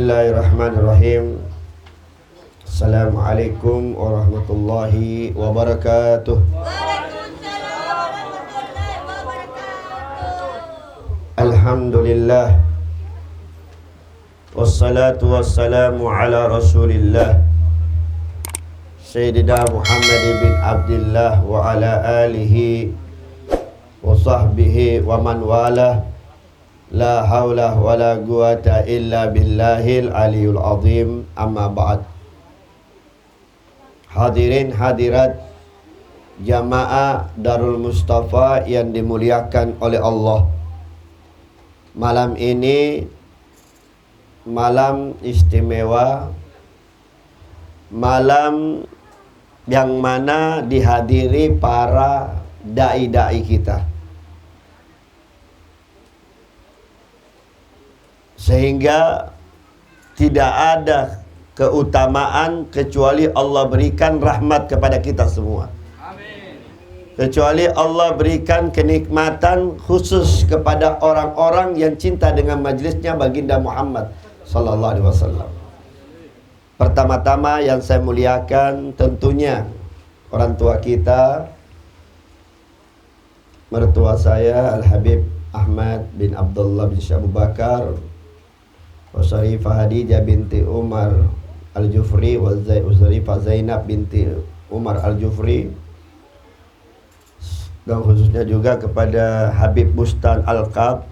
Bismillahirrahmanirrahim. Assalamualaikum warahmatullahi wabarakatuh. Alhamdulillah. Wassalatu wassalamu ala Rasulillah Sayyidina Muhammad bin Abdullah wa ala alihi wa sahbihi wa man walah. La haula wa la quwata illa billahil aliyul azim. Amma ba'd. Hadirin hadirat jamaah Darul Mustafa yang dimuliakan oleh Allah. Malam ini malam istimewa, malam yang mana dihadiri para dai-dai kita, sehingga tidak ada keutamaan kecuali Allah berikan rahmat kepada kita semua. Amin. Kecuali Allah berikan kenikmatan khusus kepada orang-orang yang cinta dengan majlisnya baginda Muhammad sallallahu alaihi wasallam. Pertama-tama yang saya muliakan tentunya orang tua kita, mertua saya Al-Habib Ahmad bin Abdullah bin Abu Bakar wa Syarifah Hadijah binti Umar Al-Jufri wa Syarifah Zainab binti Umar Al-Jufri, dan khususnya juga kepada Habib Bustan Al-Qab.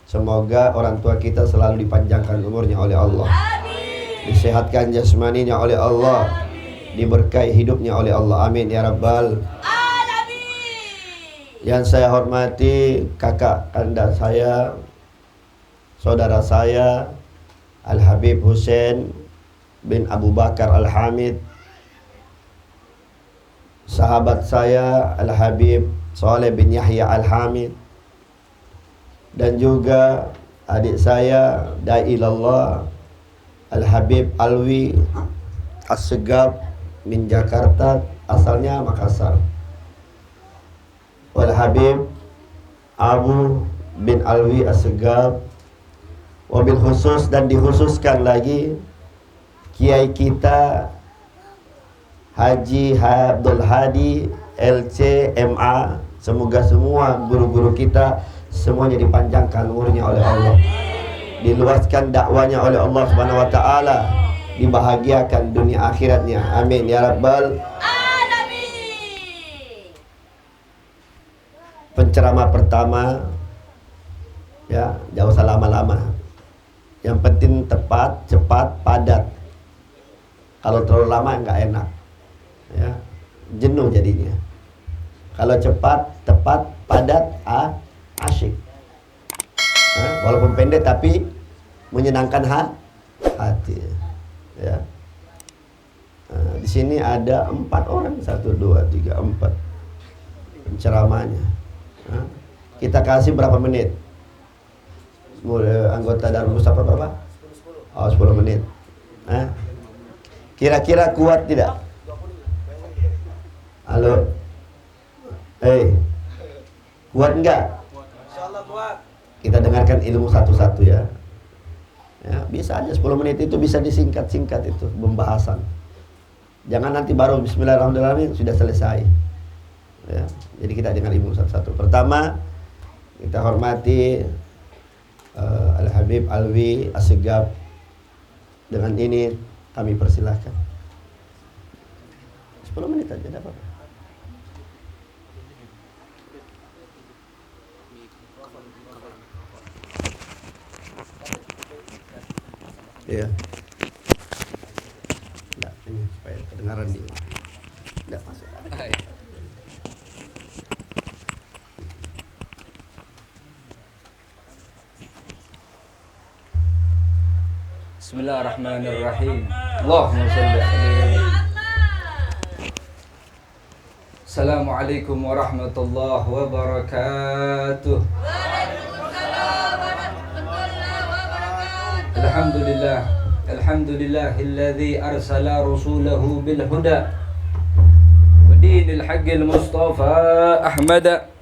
Semoga orang tua kita selalu dipanjangkan umurnya oleh Allah. Amin. Disehatkan jasmaninya oleh Allah. Amin. Diberkahi hidupnya oleh Allah. Amin ya rabbal alamin. Yang saya hormati kakak kandang saya, saudara saya Al-Habib Hussein bin Abu Bakar Al-Hamid, sahabat saya Al-Habib Saleh bin Yahya Al-Hamid, dan juga adik saya Da'ilallah Al-Habib Alwi As-Segaf min Jakarta, asalnya Makassar, Wal-Habib Abu bin Alwi As-Segaf. Wabil khusus dan dikhususkan lagi kiai kita Haji Abdul Hadi LC MA. Semoga semua guru-guru kita semuanya dipanjangkan umurnya oleh Allah, diluaskan dakwanya oleh Allah Subhanahu wa taala, dibahagiakan dunia akhiratnya. Amin ya rabbal alamin. Penceramah pertama, ya, jauh usah lama-lama. Yang penting tepat, cepat, padat. Kalau terlalu lama nggak enak, ya, jenuh jadinya. Kalau cepat, tepat, padat, asyik. Walaupun pendek tapi menyenangkan hati. Ya. Di sini ada 4 orang, 1, 2, 3, 4 penceramahnya. Kita kasih berapa menit? Anggota Darul Mustafa berapa? 10 menit. Kira-kira kuat tidak? Halo? Kuat enggak? Insyaallah kuat. Kita dengarkan ilmu satu-satu ya. Ya, bisa aja 10 menit itu bisa disingkat-singkat itu pembahasan. Jangan nanti baru bismillahirrahmanirrahim sudah selesai. Ya, jadi kita dengar ilmu satu-satu. Pertama, kita hormati Al-Habib Alwi As-Segaf. Dengan ini kami persilahkan 10 menit aja, tidak apa-apa. Iya. Enggak, ini supaya kedengaran dia. Enggak masuk. Bismillahirrahmanirrahim. Allahumma shalli alaihi. Assalamualaikum warahmatullahi wabarakatuh. Waalaikumsalam warahmatullahi wabarakatuh. Alhamdulillah. Alhamdulillahilladzi arsala rasulahu bil huda wa dinil haqqil mustafa ahmada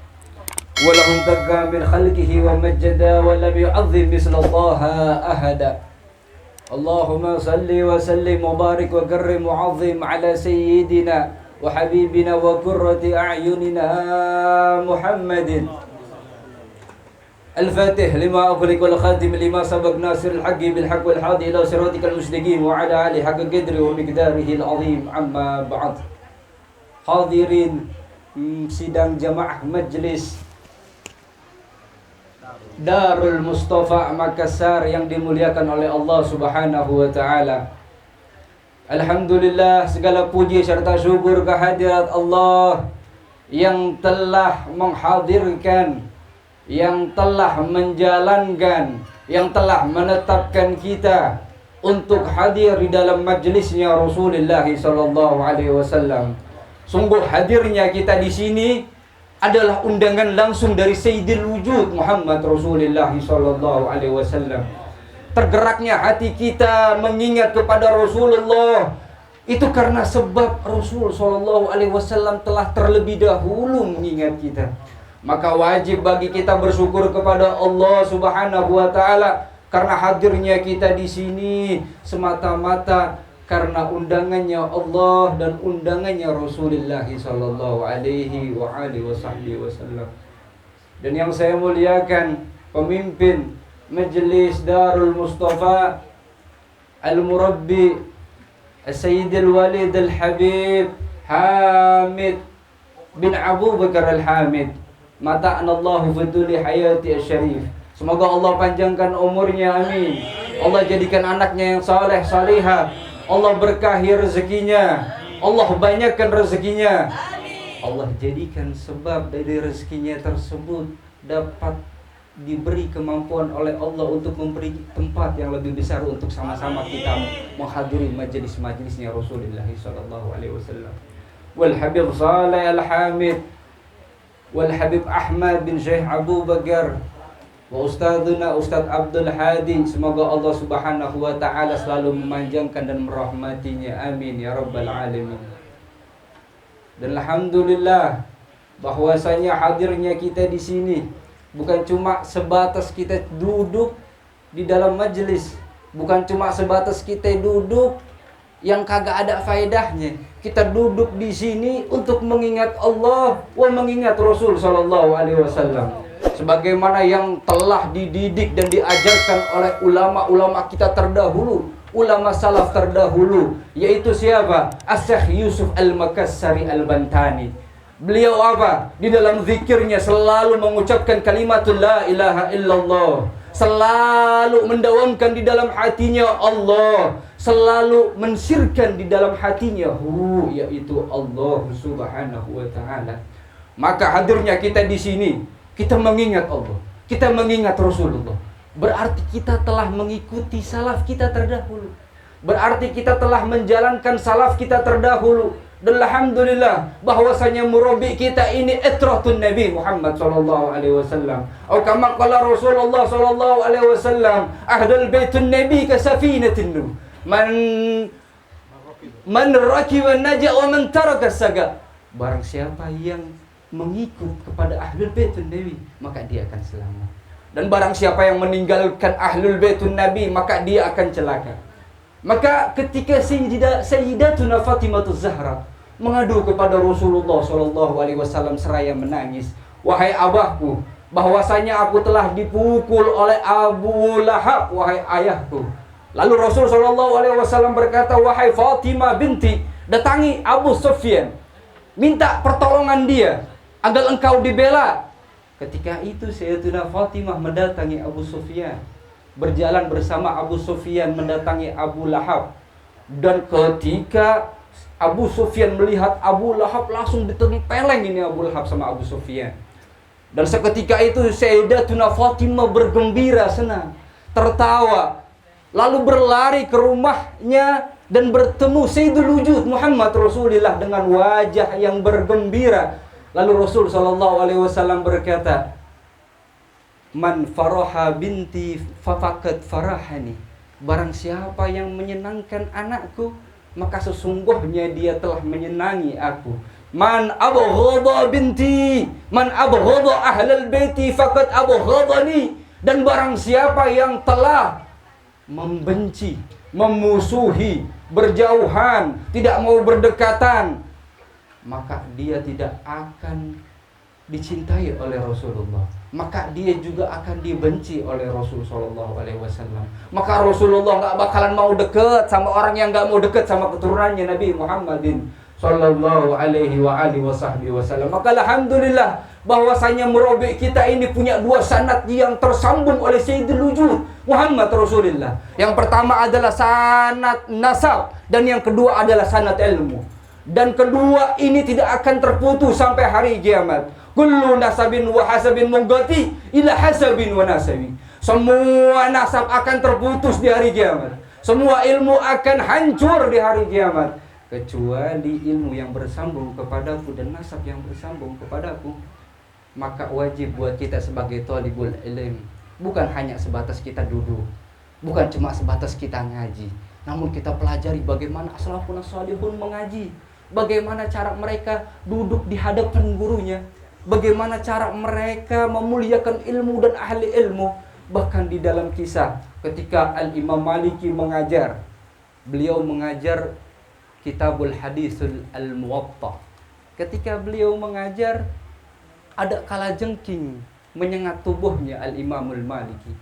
wa lahum taqqa min khalqihi wa majjada wa lam yu'azzim misla Allah ahada. Allahumma salli wa sallim wa barik wa karrim wa azim ala sayyidina wa habibina wa qurrati a'yunina Muhammadin Al-Fatih lima aghliq wal khatim lima sabaq nasir al-haqqi bil haqq wal hadi ila siratikal mustaqim wa ala alihi haqqa qadri wa miqdarihi al-azim amma ba'd. Hadirin sidang jamaah majlis Darul Mustafa Makassar yang dimuliakan oleh Allah Subhanahu wa taala. Alhamdulillah, segala puji serta syukur kehadirat Allah yang telah menghadirkan, yang telah menjalankan, yang telah menetapkan kita untuk hadir di dalam majlisnya Rasulullah sallallahu alaihi wasallam. Sungguh hadirnya kita di sini adalah undangan langsung dari Sayyidil Wujud Muhammad Rasulullah sallallahu alaihi wasallam. Tergeraknya hati kita mengingat kepada Rasulullah itu karena sebab Rasul sallallahu alaihi wasallam telah terlebih dahulu mengingat kita. Maka wajib bagi kita bersyukur kepada Allah Subhanahu wa taala karena hadirnya kita di sini semata-mata karena undangannya Allah dan undangannya Rasulullah sallallahu alaihi wasallam. Dan yang saya muliakan, pemimpin Majelis Darul Mustafa Al-Murabbi Sayyidil Walid Al-Habib Hamid bin Abu Bakar Al-Hamid, mata'anallahu fituli hayati al-syarif. Semoga Allah panjangkan umurnya, amin. Allah jadikan anaknya yang saleh salihah. Allah berkahi rezekinya, Allah banyakkan rezekinya, Allah jadikan sebab dari rezekinya tersebut dapat diberi kemampuan oleh Allah untuk memberi tempat yang lebih besar untuk sama-sama kita menghadiri majelis-majelisnya Rasulullah sallallahu alaihi wasallam. Wal Habib Saleh Al-Hamid, wal Habib Ahmad bin Syekh Abu Bakar, wa Ustadzuna Ustadz Abdul Hadi, semoga Allah Subhanahu wa taala selalu memanjangkan dan merahmatinya, amin ya rabbal alamin. Dan alhamdulillah bahwasanya hadirnya kita di sini bukan cuma sebatas kita duduk di dalam majelis, bukan cuma sebatas kita duduk yang kagak ada faedahnya. Kita duduk di sini untuk mengingat Allah wa mengingat Rasul sallallahu alaihi wasallam, sebagaimana yang telah dididik dan diajarkan oleh ulama-ulama kita terdahulu, ulama salaf terdahulu, yaitu siapa? As-Syekh Yusuf Al-Makassari Al-Bantani. Beliau apa? Di dalam zikirnya selalu mengucapkan kalimatul la ilaha illallah, selalu mendawamkan di dalam hatinya Allah, selalu mensirkan di dalam hatinya yaitu Allah Subhanahu wa taala. Maka hadirnya kita di sini, kita mengingat Allah, kita mengingat Rasulullah, berarti kita telah mengikuti salaf kita terdahulu, berarti kita telah menjalankan salaf kita terdahulu. Dan alhamdulillah bahwasanya murabi kita ini itratun Nabi Muhammad sallallahu alaihi wasallam. Atau kama qala Rasulullah sallallahu alaihi wasallam, ahlul baitun Nabi ka safinatin nuh. Man rakiba naja wa man taraka saga. Barang siapa yang mengikut kepada ahlul baitun Nabi, maka dia akan selamat. Dan barang siapa yang meninggalkan ahlul baitun Nabi, maka dia akan celaka. Maka ketika Sayyidatuna Fatimah Zahra mengadu kepada Rasulullah sallallahu alaihi wasallam seraya menangis, "Wahai abahku, bahwasanya aku telah dipukul oleh Abu Lahab, wahai ayahku." Lalu Rasul sallallahu alaihi wasallam berkata, "Wahai Fatimah binti, datangi Abu Sufyan, minta pertolongan dia agar engkau dibela." Ketika itu Sayyidatuna Fatimah mendatangi Abu Sufyan, berjalan bersama Abu Sufyan mendatangi Abu Lahab. Dan ketika Abu Sufyan melihat Abu Lahab, langsung ditempeleng ini Abu Lahab sama Abu Sufyan. Dan seketika itu Sayyidatuna Fatimah bergembira senang, tertawa, lalu berlari ke rumahnya dan bertemu Sayyidul Wujud Muhammad Rasulullah dengan wajah yang bergembira. Lalu Rasul sallallahu alaihi wasallam berkata, "Man faraha binti fafaqad farahani." Barang siapa yang menyenangkan anakku, maka sesungguhnya dia telah menyenangi aku. Man abghadha binti, man abghadha ahlal baiti faqad abghadani. Dan barang siapa yang telah membenci memusuhi, berjauhan, tidak mau berdekatan, maka dia tidak akan dicintai oleh Rasulullah. Maka dia juga akan dibenci oleh Rasul Sallallahu Alaihi Wasallam. Maka Rasulullah nggak bakalan mau deket sama orang yang nggak mau deket sama keturunannya Nabi Muhammadin Sallallahu Alaihi Wasallam. Maka alhamdulillah bahwasanya merobek kita ini punya dua sanad yang tersambung oleh Sayyidul Wujud Muhammad Rasulullah. Yang pertama adalah sanad nasab dan yang kedua adalah sanad ilmu. Dan kedua ini tidak akan terputus sampai hari kiamat. Kullu nasabin wa hasabin munggati ila hasabin wa nasabi. Semua nasab akan terputus di hari kiamat. Semua ilmu akan hancur di hari kiamat, kecuali ilmu yang bersambung kepadaku dan nasab yang bersambung kepadaku. Maka wajib buat kita sebagai thalibul ilm, bukan hanya sebatas kita duduk, bukan cuma sebatas kita ngaji, namun kita pelajari bagaimana as-salafun as-salihun mengaji, bagaimana cara mereka duduk di hadapan gurunya, bagaimana cara mereka memuliakan ilmu dan ahli ilmu. Bahkan di dalam kisah ketika Al-Imam Maliki mengajar, beliau mengajar Kitabul Hadisul Al-Muwatta. Ketika beliau mengajar, ada kalajengking menyengat tubuhnya Al-Imamul Maliki.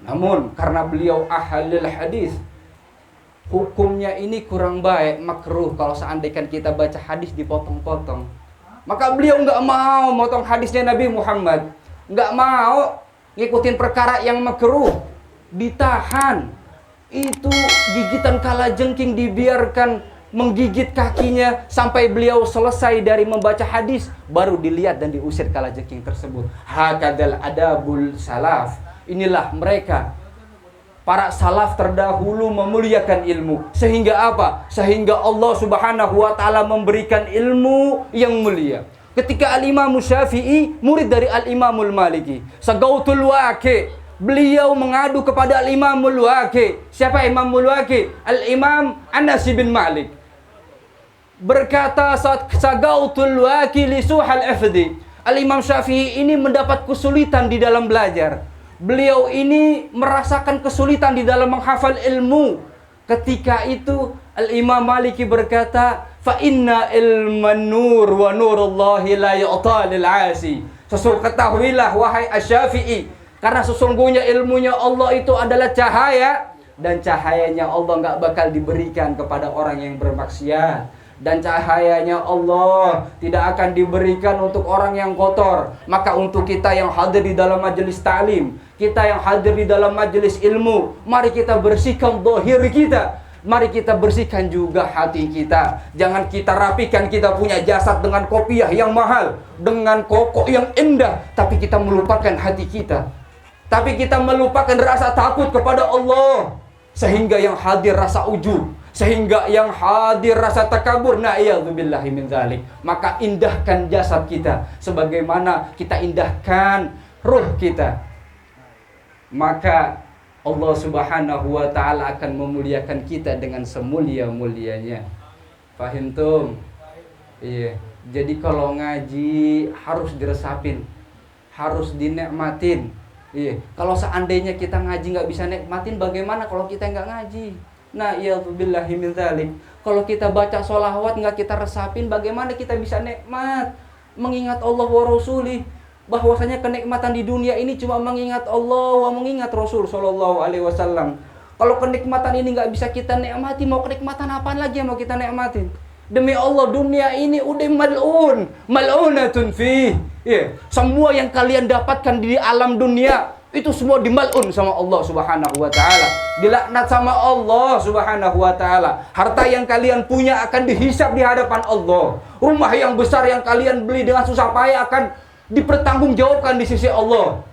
Namun karena beliau ahlul hadis, hukumnya ini kurang baik, makruh kalau seandainya kita baca hadis dipotong-potong. Maka beliau nggak mau motong hadisnya Nabi Muhammad, nggak mau ngikutin perkara yang makruh, ditahan. Itu gigitan kalajengking dibiarkan menggigit kakinya sampai beliau selesai dari membaca hadis, baru dilihat dan diusir kalajengking tersebut. Hakadal adabul salaf. Inilah mereka para salaf terdahulu memuliakan ilmu. Sehingga apa? Sehingga Allah Subhanahu wa taala memberikan ilmu yang mulia. Ketika Al-Imam Syafi'i murid dari Al-Imamul Maliki, Sagautul Waqi, beliau mengadu kepada Al-Imamul Waqi. Siapa Imamul Waqi? Al-Imam Anas bin Malik. Berkata Sagautul Waqi li Suhal Afdi. Al-Imam Syafi'i ini mendapat kesulitan di dalam belajar. Beliau ini merasakan kesulitan di dalam menghafal ilmu. Ketika itu Al-Imam Maliki berkata, fa inna ilman nur wa nurullahi la yu'ta lil 'asi. Ketahuilah wahai Asy-Syafi'i, karena sesungguhnya ilmunya Allah itu adalah cahaya, dan cahayanya Allah enggak bakal diberikan kepada orang yang bermaksiat. Dan cahayanya Allah tidak akan diberikan untuk orang yang kotor. Maka untuk kita yang hadir di dalam majelis ta'lim, kita yang hadir di dalam majelis ilmu, mari kita bersihkan zahir kita, mari kita bersihkan juga hati kita. Jangan kita rapikan kita punya jasad dengan kopiah yang mahal, dengan koko yang indah, tapi kita melupakan hati kita, tapi kita melupakan rasa takut kepada Allah, sehingga yang hadir rasa ujub, sehingga yang hadir rasa takabur. Na'iyadzubillahi min dzalik. Maka indahkan jasad kita sebagaimana kita indahkan ruh kita. Maka Allah Subhanahu wa taala akan memuliakan kita dengan semulia-mulianya. Fahim tum? Iya. Jadi kalau ngaji harus diresapin, harus dinikmatin. Iya. Kalau seandainya kita ngaji nggak bisa nikmatin, bagaimana kalau kita nggak ngaji? Nah, iyadzubillahi min dzalik. Kalau kita baca sholawat nggak kita resapin, bagaimana kita bisa nikmat mengingat Allah wa Rasulih? Bahwasanya kenikmatan di dunia ini cuma mengingat Allah wa mengingat Rasul Sallallahu Alaihi Wasallam. Kalau kenikmatan ini nggak bisa kita nikmati, mau kenikmatan apaan lagi yang mau kita nikmatin? Demi Allah, dunia ini udah mal'unatun fi. Yeah. Semua yang kalian dapatkan di alam dunia itu semua dimal'un sama Allah Subhanahu wa taala. Dilaknat sama Allah Subhanahu wa taala. Harta yang kalian punya akan dihisab di hadapan Allah. Rumah yang besar yang kalian beli dengan susah payah akan dipertanggungjawabkan di sisi Allah.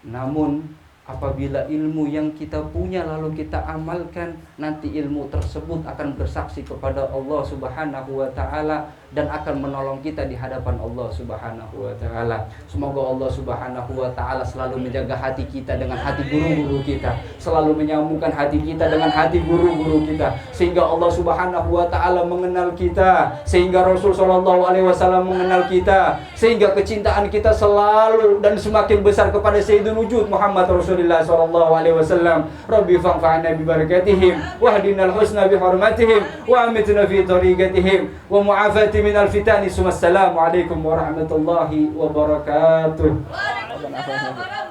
Namun apabila ilmu yang kita punya lalu kita amalkan, nanti ilmu tersebut akan bersaksi kepada Allah Subhanahu wa taala dan akan menolong kita di hadapan Allah Subhanahu wa taala. Semoga Allah Subhanahu wa taala selalu menjaga hati kita dengan hati guru-guru kita, selalu menyambungkan hati kita dengan hati guru-guru kita, sehingga Allah Subhanahu wa taala mengenal kita, sehingga Rasul sallallahu alaihi wasallam mengenal kita, sehingga kecintaan kita selalu dan semakin besar kepada Sayyidul Wujud Muhammad Rasul Rasulillah sallallahu alaihi wasallam. Rabbi fa'fa'na bi barakatihim wahdina al-husna bi hurmatihim wa amitna fi tariqatihim wa mu'afati min al-fitani. Assalamu alaikum warahmatullahi wabarakatuh. Waalaikumsalam warahmatullahi wabarakatuh.